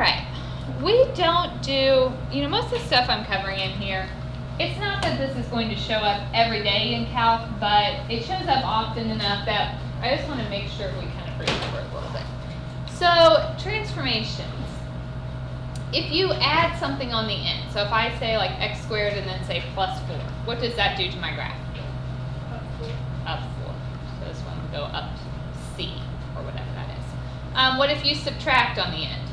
right, we don't do, most of the stuff I'm covering in here, it's not that this is going to show up every day in calc, but it shows up often enough that I just want to make sure we kind of remember it a little bit. So, transformations. If you add something on the end, so if I say like x squared and then say plus 4, what does that do to my graph? Up 4. So this one will go up C, or whatever that is. What if you subtract on the end?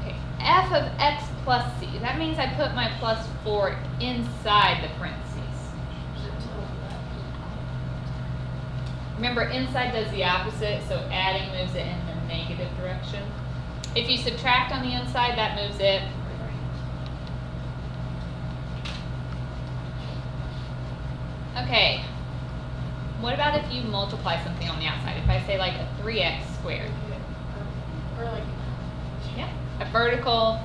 Okay, f of x plus c. That means I put my plus 4 inside the parentheses. Remember, inside does the opposite, so adding moves it in the negative direction. If you subtract on the inside, that moves it. Okay, what about if you multiply something on the outside? If I say like a 3x squared. Or like, yeah, a vertical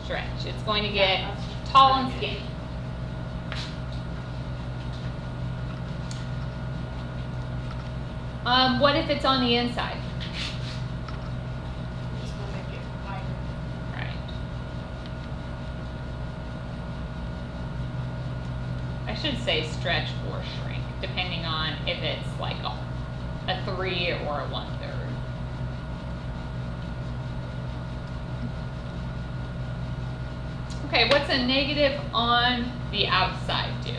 stretch. It's going to get tall and skinny. What if it's on the inside? just want to make it wider. Right. I should say stretch or shrink, depending on if it's like a 3 or a 1/3. Okay, what's a negative on the outside do?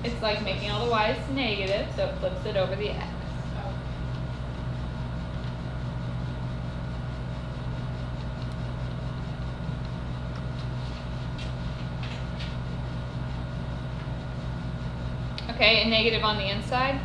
It's like making all the y's negative, so it flips it over the x. Okay, and negative on the inside?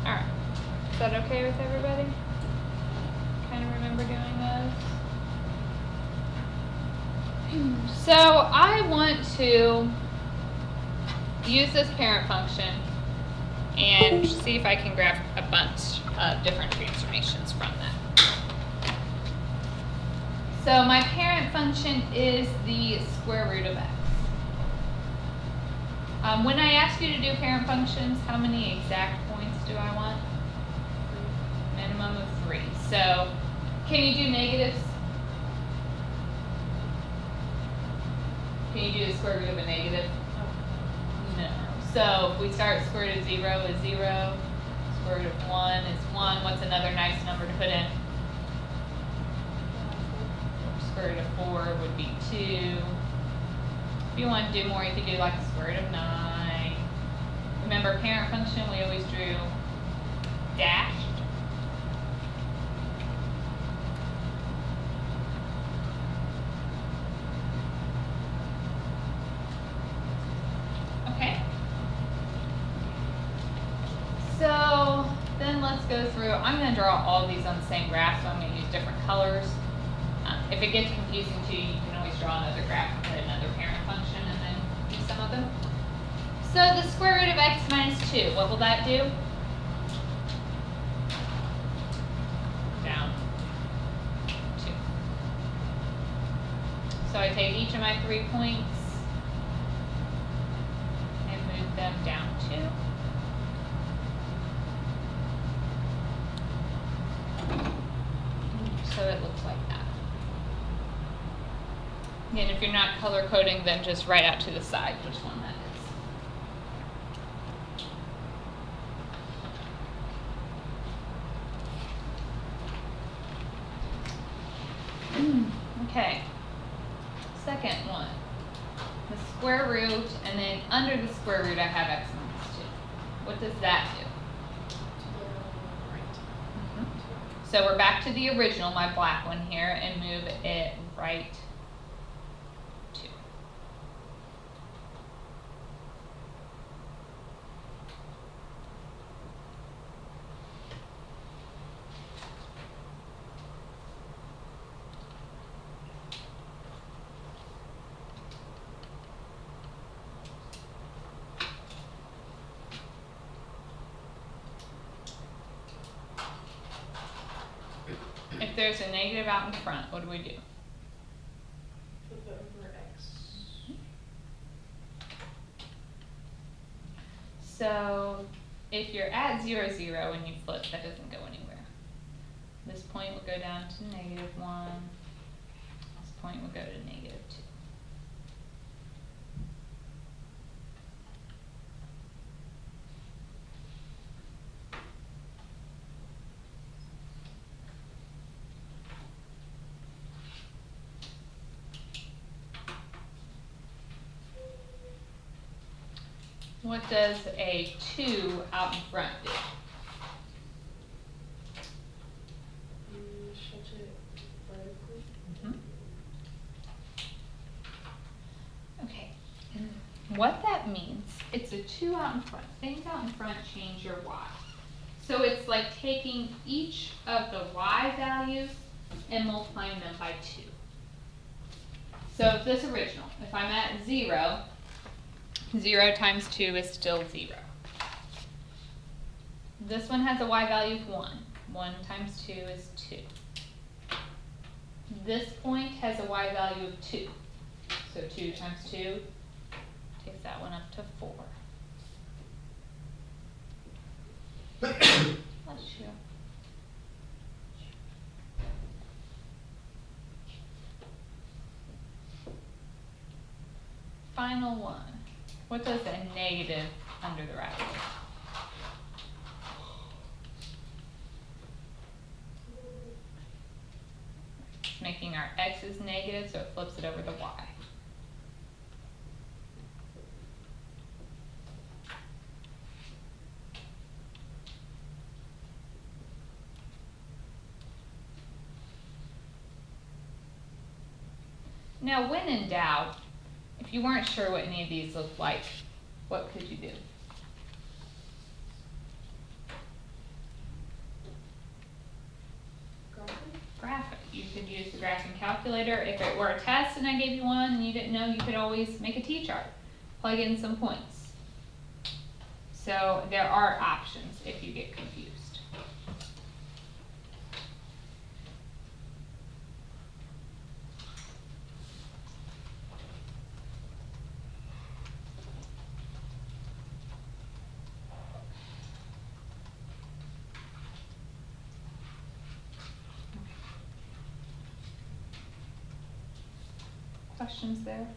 Alright, is that okay with everybody? Kind of remember doing those? So I want to use this parent function and see if I can graph a bunch of different transformations from that. So my parent function is the square root of x. When I ask you to do parent functions, how many exact points do I want? Minimum of 3. So can you do negatives? Can you do the square root of a negative? No. So if we start square root of 0 is 0. Square root of 1 is 1. What's another nice number to put in? Square root of 4 would be 2. If you want to do more, you could do like the square root of 9. Remember, parent function, we always drew dashed. Okay. So then let's go through. I'm going to draw all of these on the same graph, so I'm going to use different colors. If it gets confusing to you, you can always draw another graph and put another parent function and then do some of them. So the square root of x minus 2, what will that do? Down 2. So I take each of my 3 points and move them down 2. So it looks like that. And if you're not color coding, then just write out to the side which one that is. Okay. Second one. The square root, and then under the square root I have x minus 2. What does that do? So we're back to the original, my black one here, and move it right 2. if there's a negative out in front, what do we do? Flip it over X. So if you're at 0, 0 and you flip, that doesn't go anywhere. This point will go down to -1. This point will go to -2. What does a 2 out in front do? Stretch it vertically. Okay, and what that means, it's a 2 out in front. Things out in front change your y. So it's like taking each of the y values and multiplying them by 2. So if this original, if I'm at 0, 0 times 2 is still 0. This one has a y value of 1. 1 times 2 is 2. This point has a y value of 2. So 2 times 2 takes that one up to 4. Bless you. Final one. What does a negative under the bracket do? It's making our x's negative, so it flips it over the y. Now, when in doubt, if you weren't sure what any of these looked like, what could you do? Graph it. You could use the graphing calculator. If it were a test and I gave you one and you didn't know, you could always make a t-chart. Plug in some points. So there are options if you get confused. Questions there?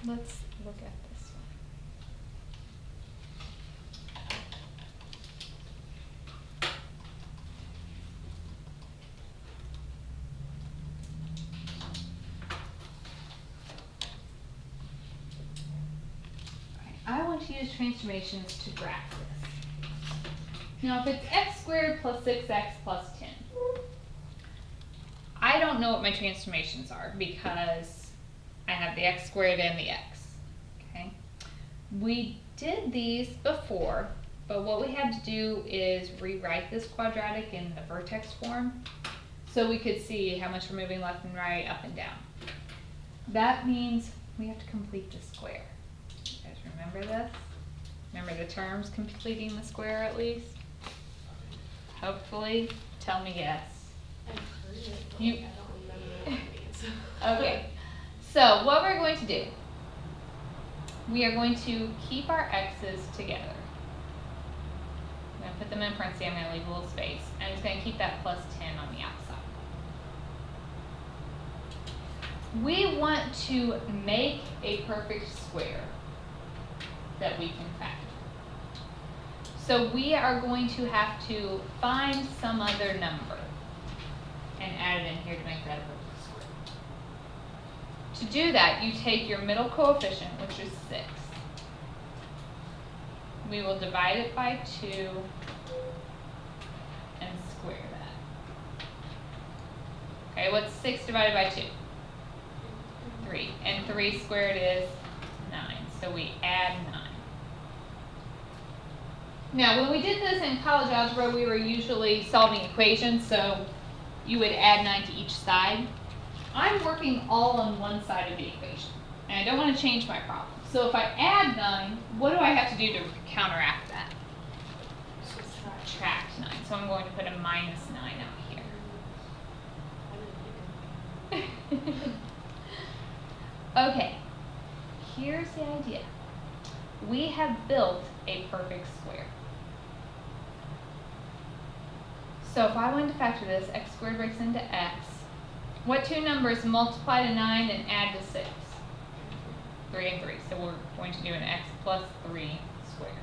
Let's look at this one. I want to use transformations to graph this. Now if it's x squared plus 6x plus 10, I don't know what my transformations are because I have the x squared and the x. Okay. We did these before, but what we had to do is rewrite this quadratic in the vertex form so we could see how much we're moving left and right, up and down. That means we have to complete the square. You guys remember this? Remember the terms completing the square at least? Hopefully. Tell me yes. I've heard it, but You- I don't remember what it means. Okay. So what we're going to do, we are going to keep our x's together. I'm going to put them in parentheses. I'm going to leave a little space. I'm just going to keep that plus 10 on the outside. We want to make a perfect square that we can factor. So we are going to have to find some other number and add it in here to make that a perfect square. To do that, you take your middle coefficient, which is 6. We will divide it by 2 and square that. Okay, what's 6 divided by 2? 3. And 3 squared is 9. So we add 9. Now, when we did this in college algebra, we were usually solving equations, so you would add 9 to each side. I'm working all on one side of the equation, and I don't want to change my problem. So if I add 9, what do I have to do to counteract that? Subtract 9. So I'm going to put a minus 9 out here. Okay, here's the idea. We have built a perfect square. So if I wanted to factor this, x squared breaks into x. What two numbers multiply to 9 and add to 6? 3 and 3. So we're going to do an x plus 3 squared.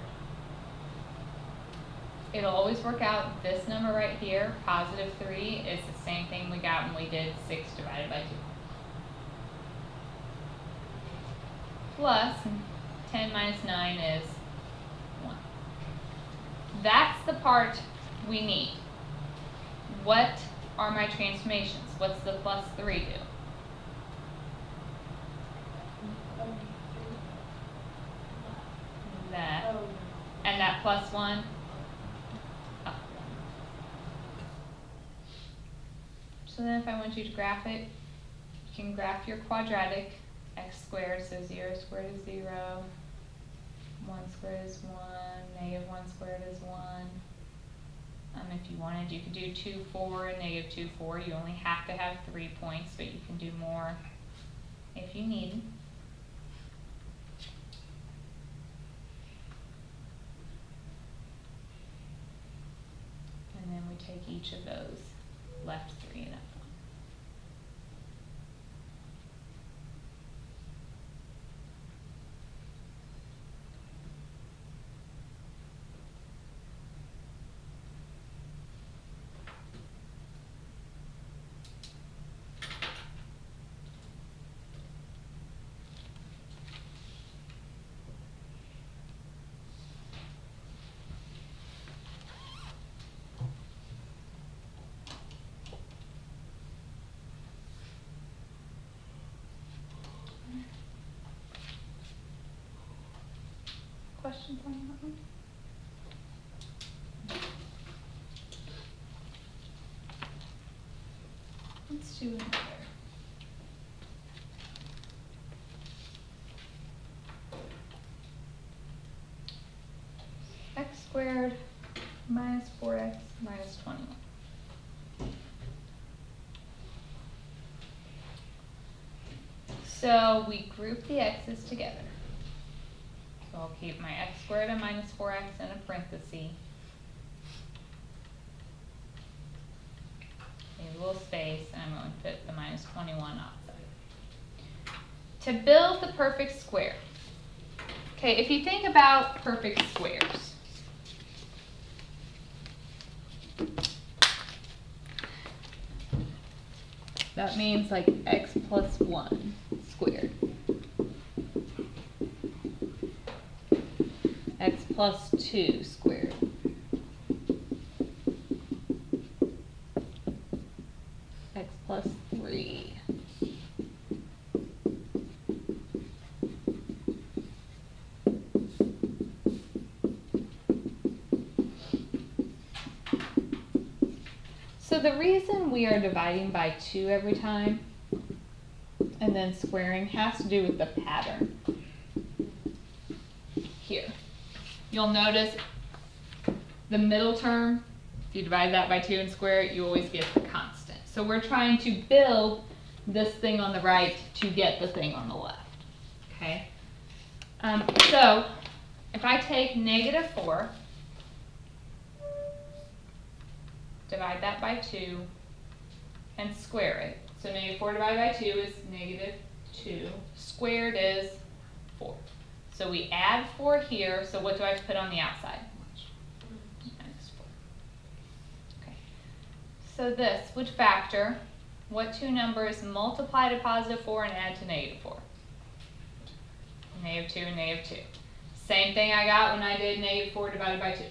It'll always work out this number right here, positive 3, is the same thing we got when we did 6 divided by 2. Plus 10 minus 9 is 1. That's the part we need. What are my transformations? What's the plus 3 do? That. And that plus 1? Up. So then if I want you to graph it, you can graph your quadratic. X squared, so 0 squared is 0. 1 squared is 1. Negative 1 squared is 1. If you wanted, you could do 2, 4, and negative 2, 4. You only have to have 3 points, but you can do more if you need. And then we take each of those left 3 and up 1. Questions on that one? Let's do another. X squared minus 4x minus 21. So we group the x's together. So I'll keep my x squared and minus 4x in a parenthesis. Leave a little space, and I'm going to put the minus 21 outside. To build the perfect square. Okay, if you think about perfect squares. That means like x plus 1 squared. X plus 2 squared. X plus 3. So the reason we are dividing by 2 every time and then squaring has to do with the pattern here. You'll notice the middle term, if you divide that by 2 and square it, you always get the constant. So we're trying to build this thing on the right to get the thing on the left. Okay? So if I take negative 4, divide that by 2, and square it. So negative 4 divided by 2 is negative 2. Squared is 4. So we add 4 here, so what do I have to put on the outside? Minus 4. Okay. So this would factor what two numbers multiply to positive 4 and add to negative 4? Negative 2 and negative 2. Same thing I got when I did negative 4 divided by 2.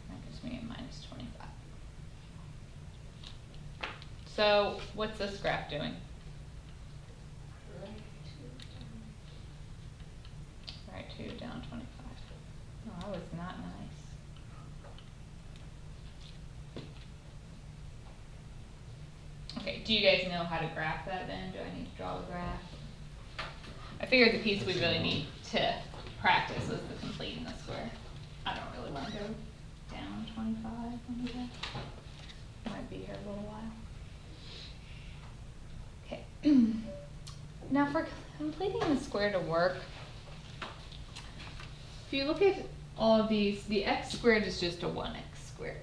That gives me a minus 25. So what's this graph doing? Right 2 down 25. Oh, that was not nice. do you guys know how to graph that then? Do I need to draw the graph? I figured the piece we really need to practice was the completing the square. I don't really want to go down 25 on that. Might be here a little while. Okay. Now for completing the square to work, if you look at all of these, the x squared is just a 1x squared.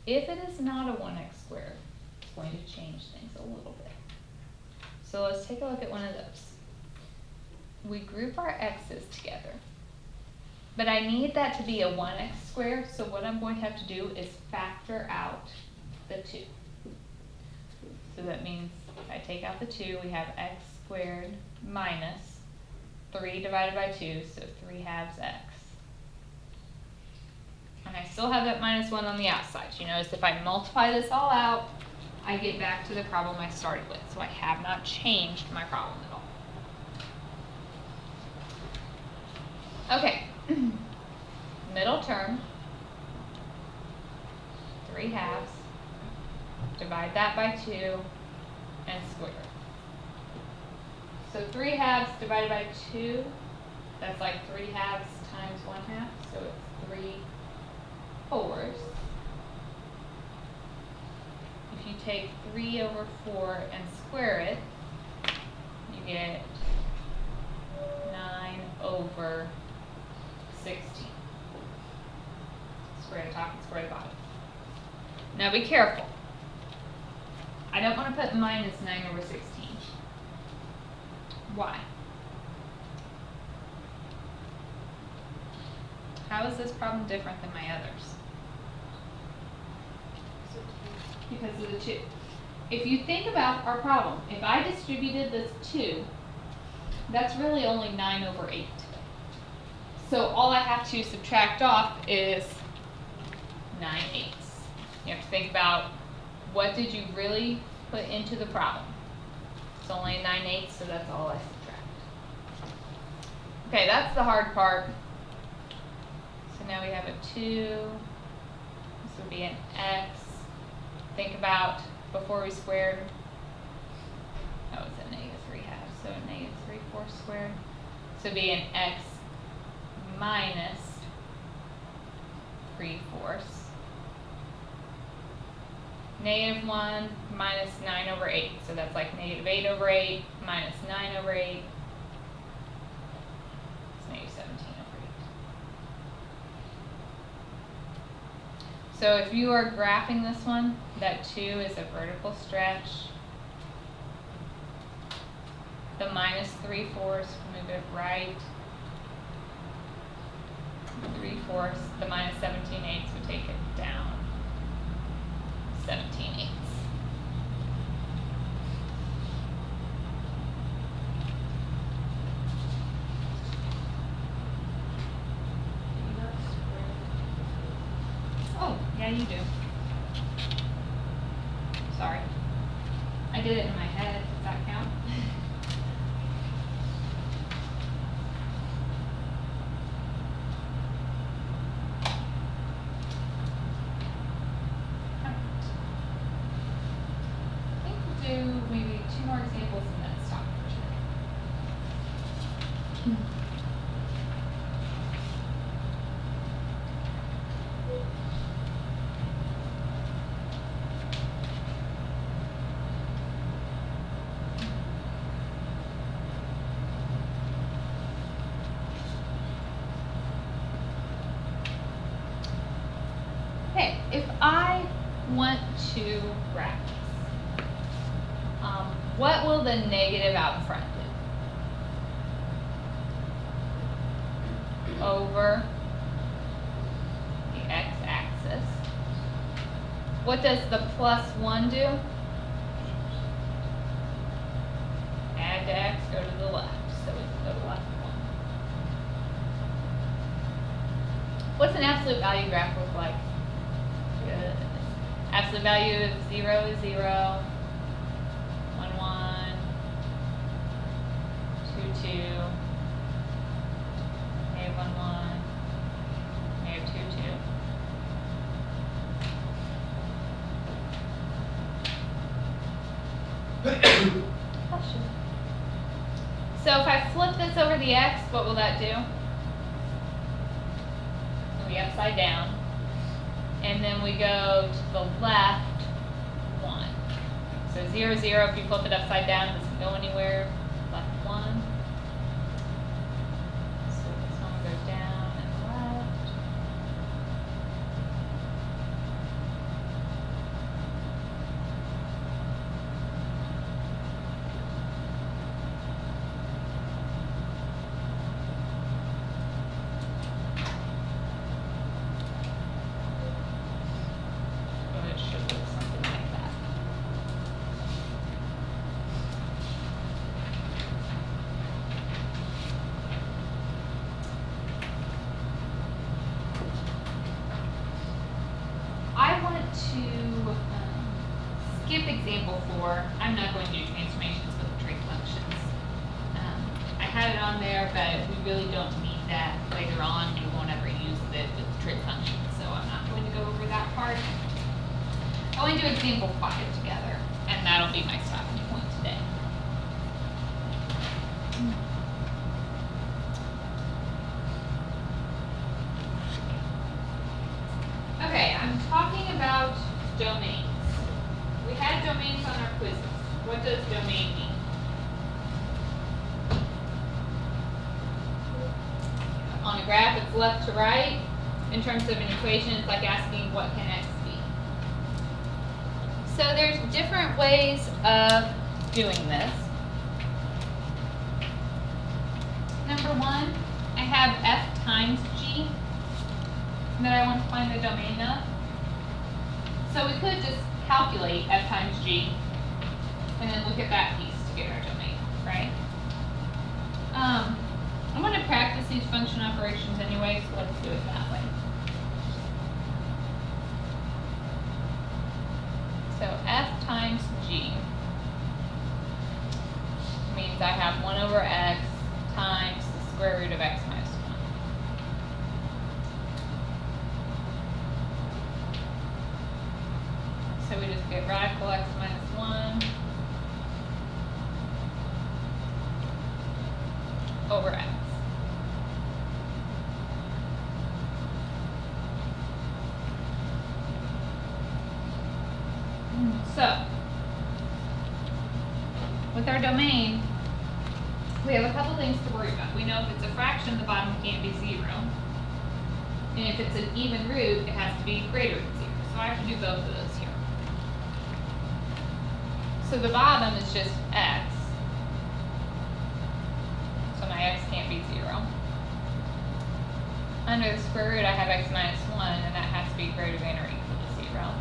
If it is not a 1x squared, it's going to change things a little bit. So let's take a look at one of those. We group our x's together, but I need that to be a 1x squared, so what I'm going to have to do is factor out the 2. So that means if I take out the 2, we have x squared minus 3 divided by 2, so 3 halves x. And I still have that minus 1 on the outside. You notice if I multiply this all out, I get back to the problem I started with. So I have not changed my problem at all. Okay, middle term, 3 halves, divide that by 2, and square. So 3 halves divided by 2, that's like 3 halves times 1 half, so it's 3 fourths. If you take 3 over 4 and square it, you get 9 over 16. Square the top and square the bottom. Now be careful. I don't want to put minus 9 over 16. Why? How is this problem different than my others? Because of the 2. If you think about our problem, if I distributed this 2, that's really only 9 over 8. So all I have to subtract off is 9/8. You have to think about what did you really put into the problem. It's only 9/8, so that's all I subtract. Okay, that's the hard part. So now we have a 2. This would be an x. Think about before we squared. Oh, it's a negative 3 halves, so a negative 3 fourths squared. So it'd be an x minus 3 fourths. Negative 1 minus 9 over 8. So that's like negative 8 over 8 minus 9 over 8. It's negative 17 over 8. So if you are graphing this one, that 2 is a vertical stretch. The minus 3 fourths, move it right. 3 fourths, the minus 17/8 would take it down 17/8. Oh, yeah, you do. Sorry. I did it in my head. Does that count? I think we'll do maybe 2 more examples and then stop for today. Okay, if I want to graph this, what will the negative out in front do? Over the x-axis. What does the plus 1 do? Add to x, go to the left. So we can go to left 1. What's an absolute value graph look like? Good. Absolute value of 0 is 0. 1, 1. 2, 2. Negative 1, 1. Negative 2, 2. So if I flip this over the x, what will that do? It'll be upside down. And then we go to the left 1. So 0, 0, if you flip it upside down, it doesn't go anywhere. Left 1. So this one goes down and left. Oh, it should look something like that. I want to skip example 4. I'm not going to do transformations with trig functions. I had it on there, but we really don't need that later on. We won't ever use it with trig functions, so I'm not going to go over that part. I want to do example 5 together, and that'll be my stopping point today. Okay, I'm talking about domains. We had domains on our quizzes. What does domain mean? On a graph, it's left to right. In terms of an equation, it's like asking what can x be. So there's different ways of doing this. Number 1, I have f times g that I want to find the domain of. So we could just calculate f times g and then look at that piece to get our domain, right? I'm going to practice these function operations anyway, so let's do it that way. So f times g means I have 1 over x times the square root of x minus 1. So we just get radical x minus 1 over x. So, with our domain, we have a couple things to worry about. We know if it's a fraction, the bottom can't be 0. And if it's an even root, it has to be greater than 0. So I have to do both of those here. So the bottom is just x. So my x can't be 0. Under the square root, I have x minus 1, and that has to be greater than or equal to 0.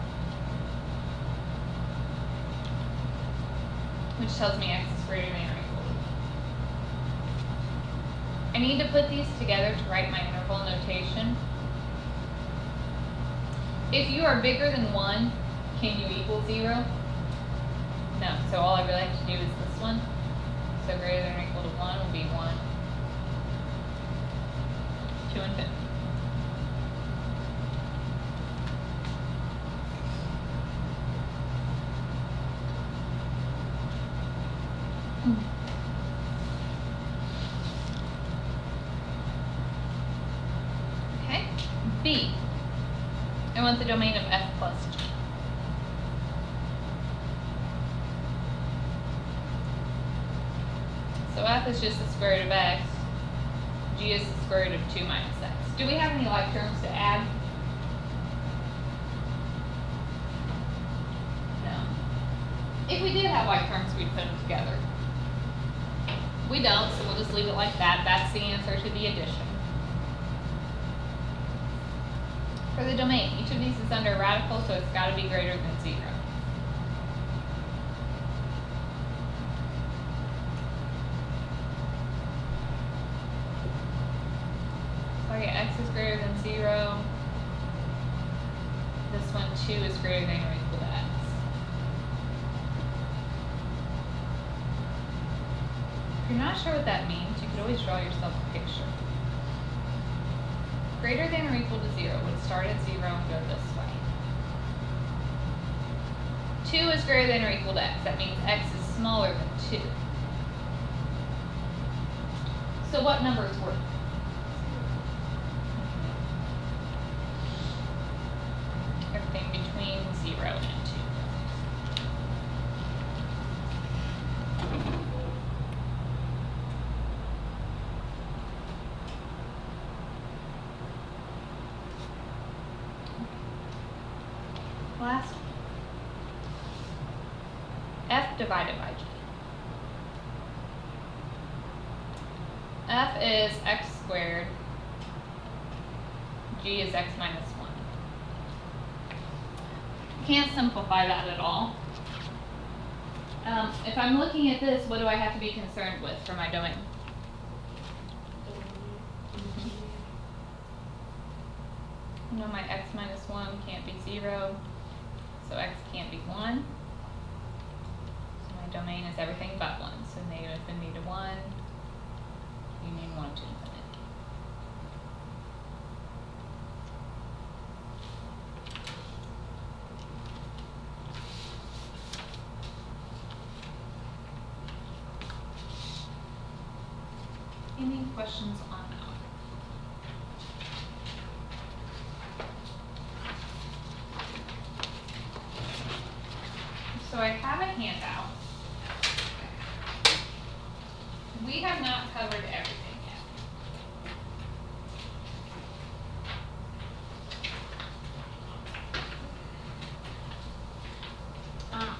Which tells me x is greater than or equal to 1. I need to put these together to write my interval notation. If you are bigger than 1, can you equal 0? No, so all I really have to do is this one. So greater than or equal to 1 will be 1 to infinity. Okay, B. I want the domain of f plus g. So f is just the square root of x. G is the square root of 2 minus x. Do we have any like terms to add? No. If we did have like terms, we'd put them together. We don't, so we'll just leave it like that. That's the answer to the addition. For the domain, each of these is under a radical, so it's got to be greater than 0. So I get x is greater than 0. This one, 2, is greater than or equal to x. If you're not sure what that means, you could always draw yourself a picture. Greater than or equal to 0 would start at 0 and go this way. 2 is greater than or equal to x. That means x is smaller than 2. So what number is worth? Everything between 0 and 2. Last one. F divided by G. F is x squared. G is x minus 1. Can't simplify that at all. If I'm looking at this, what do I have to be concerned with for my domain? No, my x minus 1 can't be 0, so x can't be 1. So my domain is everything but 1. So negative infinity to 1, union 1 to infinity. Any questions on that one? So I have a handout. We have not covered everything yet.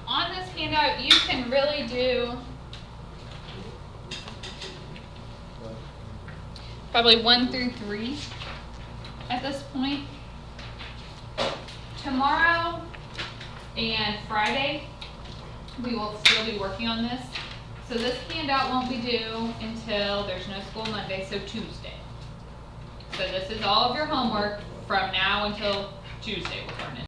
On this handout, you can really do probably 1 through 3 at this point. Tomorrow and Friday, we will still be working on this. So this handout won't be due until there's no school Monday, so Tuesday. So this is all of your homework from now until Tuesday we'll turn in.